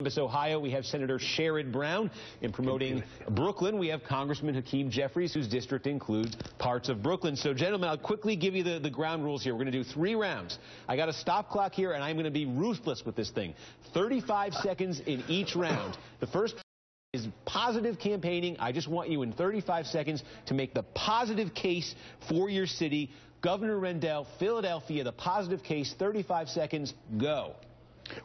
Columbus, Ohio, we have Senator Sherrod Brown. In promoting Brooklyn, we have Congressman Jeffries, whose district includes parts of Brooklyn. So, gentlemen, I'll quickly give you the ground rules here. We're going to do 3 rounds. I got a stop clock here, and I'm going to be ruthless with this thing. 35 seconds in each round. The first is positive campaigning. I just want you in 35 seconds to make the positive case for your city. Governor Rendell, Philadelphia, the positive case, 35 seconds, go.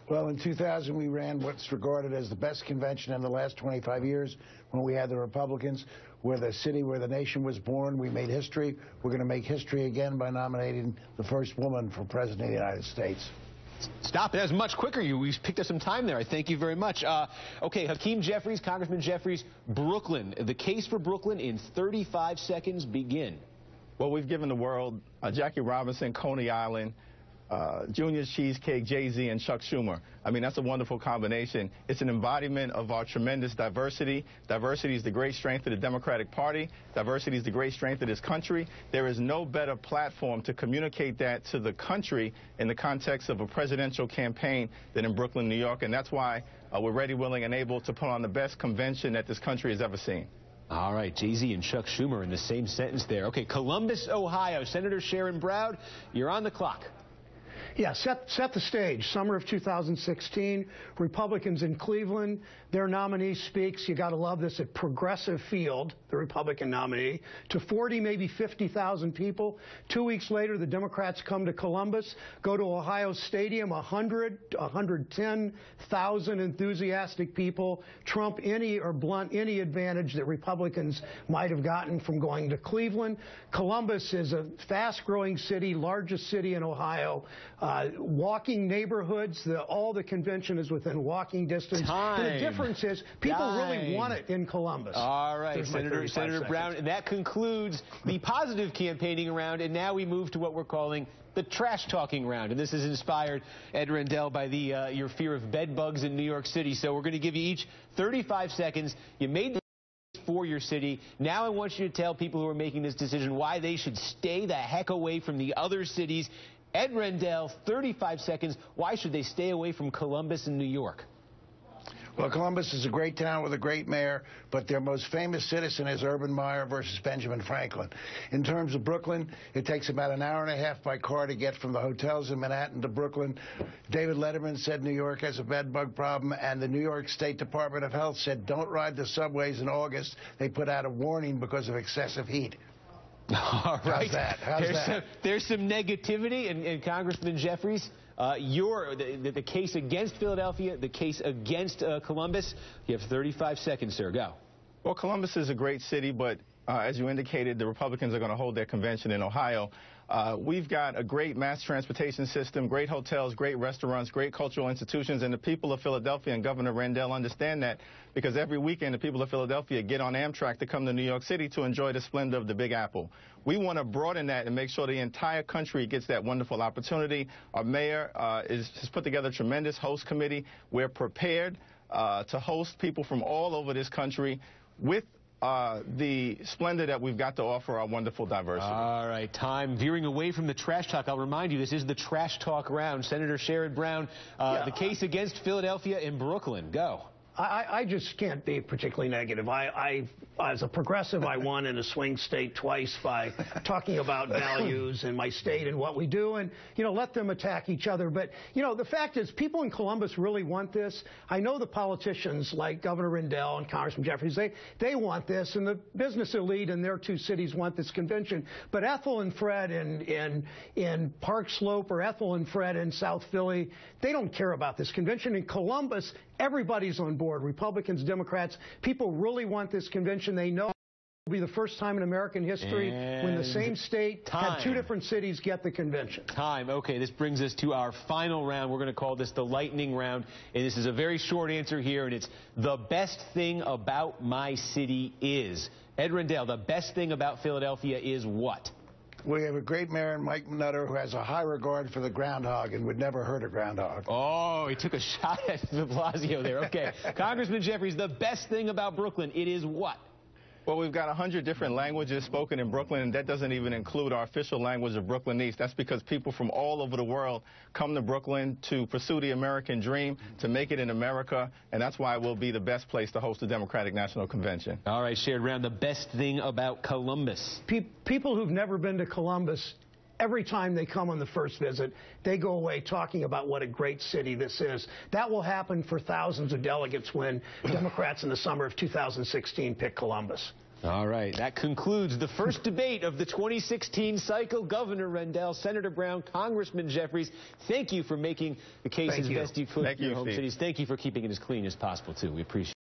Well, in 2000, we ran what's regarded as the best convention in the last 25 years when we had the Republicans. We're the city where the nation was born. We made history. We're going to make history again by nominating the first woman for President of the United States. Stop. That was much quicker. We picked up some time there. I thank you very much. Okay, Jeffries, Congressman Jeffries, Brooklyn. The case for Brooklyn in 35 seconds. Begin. Well, we've given the world Jackie Robinson, Coney Island, Junior's Cheesecake, Jay-Z, and Chuck Schumer. I mean, that's a wonderful combination. It's an embodiment of our tremendous diversity. Diversity is the great strength of the Democratic Party. Diversity is the great strength of this country. There is no better platform to communicate that to the country in the context of a presidential campaign than in Brooklyn, New York, and that's why we're ready, willing, and able to put on the best convention that this country has ever seen. All right, Jay-Z and Chuck Schumer in the same sentence there. Okay, Columbus, Ohio. Senator Sherrod Brown, you're on the clock. Yeah, set the stage. Summer of 2016, Republicans in Cleveland, their nominee speaks, you got to love this, at Progressive Field, the Republican nominee, to 40, maybe 50,000 people. 2 weeks later, the Democrats come to Columbus, go to Ohio Stadium, 110,000 enthusiastic people, trump any or blunt any advantage that Republicans might have gotten from going to Cleveland. Columbus is a fast-growing city, largest city in Ohio. Walking neighborhoods, all the convention is within walking distance. Time. And the difference is people really want it in Columbus. All right, Senator Brown, and that concludes the positive campaigning round, and now we move to what we're calling the trash talking round. And this is inspired, Ed Rendell, by your fear of bed bugs in New York City. So we're going to give you each 35 seconds. You made the for your city. Now I want you to tell people who are making this decision why they should stay the heck away from the other cities. Ed Rendell, 35 seconds. Why should they stay away from Columbus and New York? Well, Columbus is a great town with a great mayor, but their most famous citizen is Urban Meyer versus Benjamin Franklin. In terms of Brooklyn, it takes about an hour and a half by car to get from the hotels in Manhattan to Brooklyn. David Letterman said New York has a bed bug problem, and the New York State Department of Health said don't ride the subways in August. They put out a warning because of excessive heat. All right. How's that? There's some negativity, and Congressman Jeffries, the case against Philadelphia, the case against Columbus. You have 35 seconds, sir. Go. Well, Columbus is a great city, but as you indicated, the Republicans are going to hold their convention in Ohio. We've got a great mass transportation system, great hotels, great restaurants, great cultural institutions, and the people of Philadelphia and Governor Rendell understand that because every weekend the people of Philadelphia get on Amtrak to come to New York City to enjoy the splendor of the Big Apple. We want to broaden that and make sure the entire country gets that wonderful opportunity. Our mayor has put together a tremendous host committee. We're prepared to host people from all over this country with the splendor that we've got to offer our wonderful diversity. All right, time veering away from the trash talk. I'll remind you, this is the trash talk round. Senator Sherrod Brown, the case against Philadelphia in Brooklyn. Go. I just can't be particularly negative. As a progressive, I won in a swing state twice by talking about values and my state and what we do, and, let them attack each other. But, the fact is, people in Columbus really want this. I know the politicians like Governor Rendell and Congressman Jeffries, they want this, and the business elite in their 2 cities want this convention. But Ethel and Fred in Park Slope or Ethel and Fred in South Philly, they don't care about this convention. In Columbus, everybody's on board, Republicans, Democrats. People really want this convention. They know it will be the first time in American history when the same state had 2 different cities get the convention. Time. Okay, this brings us to our final round. We're going to call this the lightning round. And this is a very short answer here, and it's the best thing about my city is. Ed Rendell, the best thing about Philadelphia is what? We have a great mayor in Mike Nutter who has a high regard for the groundhog and would never hurt a groundhog. Oh, he took a shot at de Blasio there. Okay. Congressman Jeffries, the best thing about Brooklyn, it is what? Well, we've got 100 different languages spoken in Brooklyn, and that doesn't even include our official language of Brooklynese. That's because people from all over the world come to Brooklyn to pursue the American dream, to make it in America, and that's why we'll be the best place to host the Democratic National Convention. All right, Sherrod Brown, the best thing about Columbus. People who've never been to Columbus, every time they come on the first visit, they go away talking about what a great city this is. That will happen for thousands of delegates when Democrats in the summer of 2016 pick Columbus. All right. That concludes the first debate of the 2016 cycle. Governor Rendell, Senator Brown, Congressman Jeffries, thank you for making the case as best you could in your home cities. Thank you for keeping it as clean as possible, too. We appreciate it.